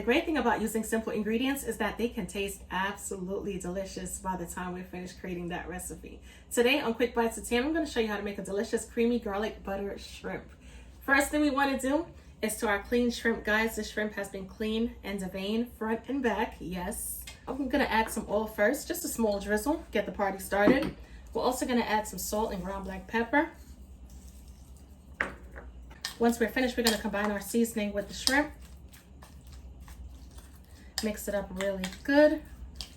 great thing about using simple ingredients is that they can taste absolutely delicious by the time we're finished creating that recipe. Today on Quick Bites of 10, I'm going to show you how to make a delicious creamy garlic butter shrimp. First thing we want to do is to our clean shrimp, guys. This shrimp has been clean and deveined front and back, yes. I'm going to add some oil first, just a small drizzle, get the party started. We're also going to add some salt and ground black pepper. Once we're finished, we're going to combine our seasoning with the shrimp. Mix it up really good.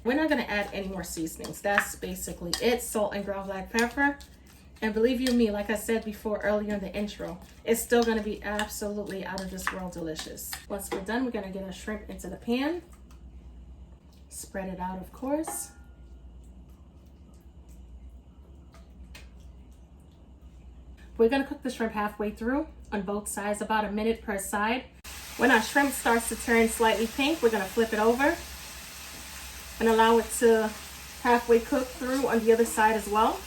We're not going to add any more seasonings. That's basically it. Salt and ground black pepper. And believe you me, like I said before earlier in the intro, it's still going to be absolutely out of this world delicious. Once we're done, we're going to get our shrimp into the pan. Spread it out, of course. We're going to cook the shrimp halfway through on both sides, about a minute per side. When our shrimp starts to turn slightly pink, we're going to flip it over and allow it to halfway cook through on the other side as well.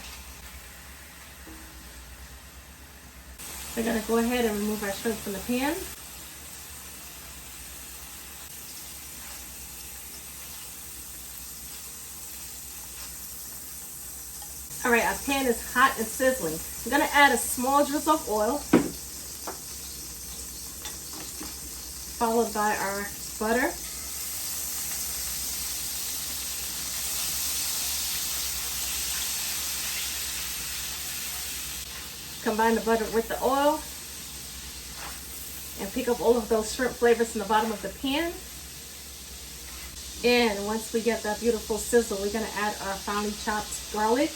We're going to go ahead and remove our shrimp from the pan. All right, our pan is hot and sizzling. I'm going to add a small drizzle of oil, followed by our butter. Combine the butter with the oil and pick up all of those shrimp flavors from the bottom of the pan. And once we get that beautiful sizzle, we're going to add our finely chopped garlic.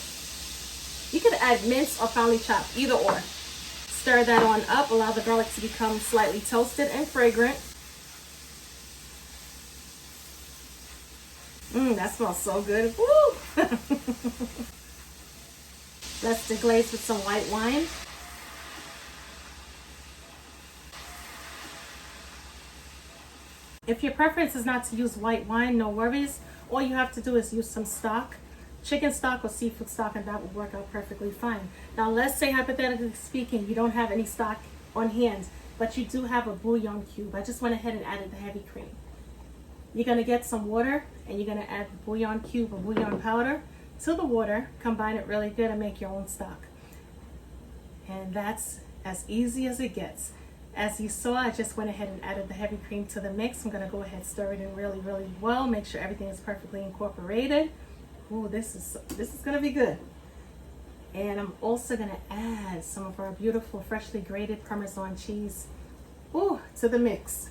You could add minced or finely chopped, either or. Stir that on up, allow the garlic to become slightly toasted and fragrant. That smells so good. Woo! Let's deglaze with some white wine. If your preference is not to use white wine, no worries. All you have to do is use some stock, chicken stock or seafood stock, and that will work out perfectly fine. Now, let's say, hypothetically speaking, you don't have any stock on hand, but you do have a bouillon cube. I just went ahead and added the heavy cream. You're going to get some water, and you're going to add the bouillon cube or bouillon powder to the water, combine it really good, and make your own stock. And that's as easy as it gets. As you saw, I just went ahead and added the heavy cream to the mix. I'm going to go ahead and stir it in really, really well. Make sure everything is perfectly incorporated. Ooh, this is going to be good. And I'm also going to add some of our beautiful freshly grated Parmesan cheese to the mix.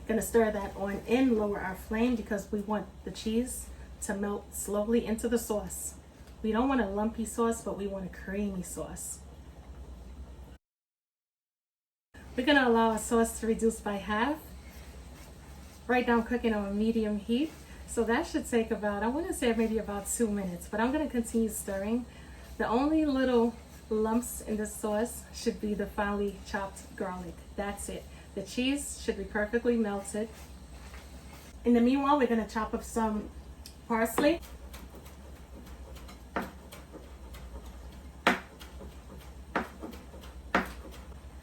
Going to stir that on in, lower our flame because we want the cheese to melt slowly into the sauce. We don't want a lumpy sauce, but we want a creamy sauce. We're going to allow our sauce to reduce by half. Right now I'm cooking on a medium heat. So that should take about, I want to say maybe about 2 minutes, but I'm going to continue stirring. The only little lumps in the sauce should be the finely chopped garlic. That's it. The cheese should be perfectly melted. In the meanwhile, we're going to chop up some parsley.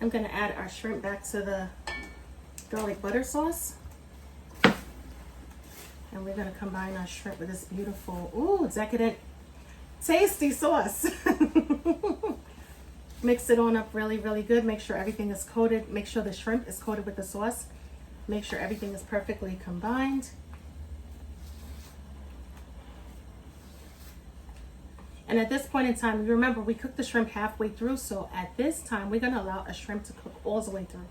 I'm going to add our shrimp back to the garlic butter sauce. And we're going to combine our shrimp with this beautiful, decadent, tasty sauce. Mix it on up really, really good. Make sure everything is coated. Make sure the shrimp is coated with the sauce. Make sure everything is perfectly combined. And at this point in time, remember, we cooked the shrimp halfway through. So at this time, we're going to allow a shrimp to cook all the way through.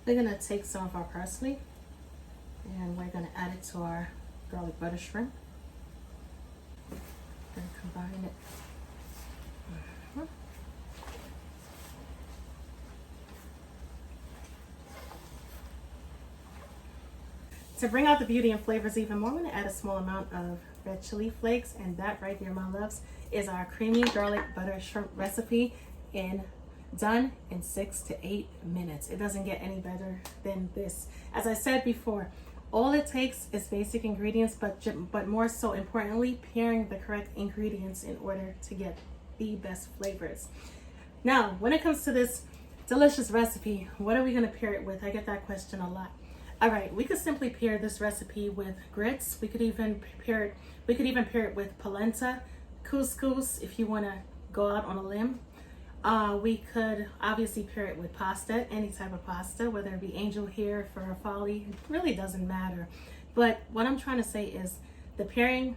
We're going to take some of our parsley and we're going to add it to our garlic butter shrimp. We're going to combine it. To bring out the beauty and flavors even more, I'm going to add a small amount of red chili flakes, and that right there, my loves, is our creamy garlic butter shrimp recipe done in 6 to 8 minutes. It doesn't get any better than this. As I said before, all it takes is basic ingredients, but more so importantly, pairing the correct ingredients in order to get the best flavors. Now, when it comes to this delicious recipe. What are we gonna pair it with? I get that question a lot. All right, we could simply pair this recipe with grits. We could even pair it with polenta, couscous if you wanna go out on a limb. We could obviously pair it with pasta, any type of pasta, whether it be angel hair, farfalle, it really doesn't matter. But what I'm trying to say is the pairing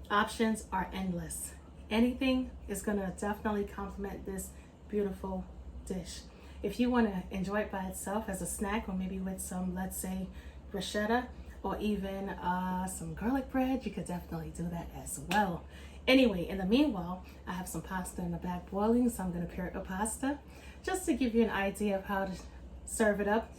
options are endless. Anything is gonna definitely complement this beautiful dish. If you wanna enjoy it by itself as a snack, or maybe with some, let's say, bruschetta, or even some garlic bread, you could definitely do that as well. Anyway, in the meanwhile, I have some pasta in the back boiling, so I'm gonna pair it with pasta, just to give you an idea of how to serve it up.